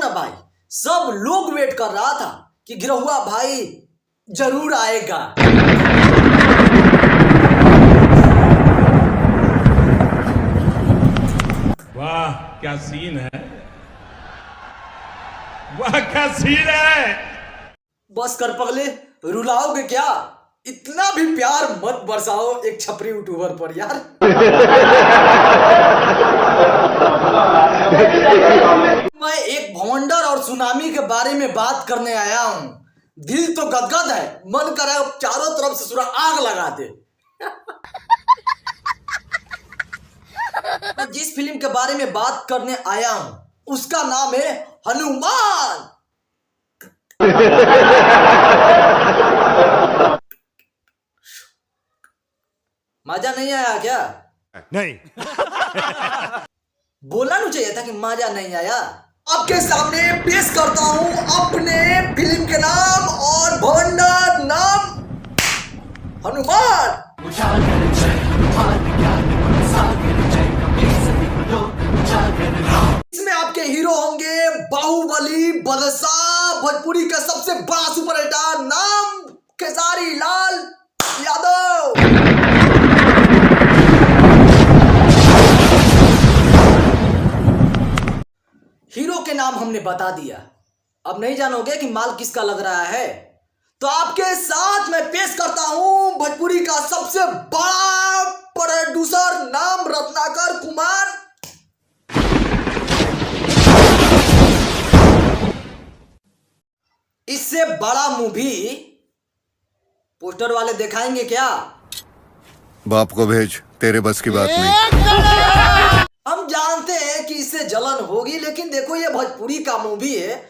ना भाई, सब लोग वेट कर रहा था कि गिरहुआ भाई जरूर आएगा। वाह क्या सीन है, वाह क्या सीन है। बस कर पगले, रुलाओगे क्या? इतना भी प्यार मत बरसाओ एक छपरी यूट्यूबर पर यार। मैं एक भवंडर और सुनामी के बारे में बात करने आया हूं। दिल तो गदगद है, मन कर रहा है चारों तरफ से पूरा आग लगा दे। मैं जिस फिल्म के बारे में बात करने आया हूं उसका नाम है हनुमान। मजा नहीं आया क्या? नहीं। बोलना नहीं चाहिए था कि मजा नहीं आया। आपके सामने पेश करता हूं अपने फिल्म के नाम और भवंडर नाम हनुमान। इसमें आपके हीरो होंगे बाहुबली बादशाह, भोजपुरी का सबसे बड़ा सुपरस्टार नाम खेसारी लाल यादव। हीरो के नाम हमने बता दिया, अब नहीं जानोगे कि माल किसका लग रहा है। तो आपके साथ मैं पेश करता हूं भोजपुरी का सबसे बड़ा प्रोड्यूसर नाम रत्नाकर कुमार। इससे बड़ा मूवी पोस्टर वाले दिखाएंगे क्या? बाप को भेज, तेरे बस की बात नहीं। हम जानते हैं कि इससे जलन होगी, लेकिन देखो ये भोजपुरी का मूवी है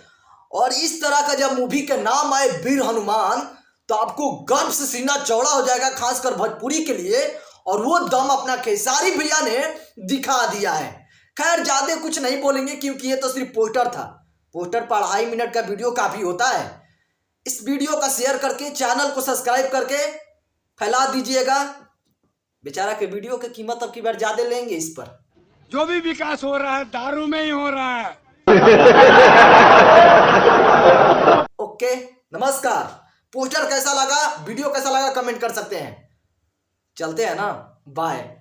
और इस तरह का जब मूवी के नाम आए वीर हनुमान तो आपको गर्व से सीना चौड़ा हो जाएगा, खासकर भोजपुरी के लिए। और वो दम अपना खेसारी भैया ने दिखा दिया है। खैर ज्यादा कुछ नहीं बोलेंगे क्योंकि ये तो सिर्फ पोस्टर था। पोस्टर पर 2.5 मिनट का वीडियो काफी होता है। इस वीडियो का शेयर करके चैनल को सब्सक्राइब करके फैला दीजिएगा। बेचारा के वीडियो की कीमत अब की बार ज्यादा लेंगे इस पर। जो भी विकास हो रहा है दारू में ही हो रहा है। ओके, नमस्कार। पोस्टर कैसा लगा, वीडियो कैसा लगा कमेंट कर सकते हैं। चलते हैं ना, बाय।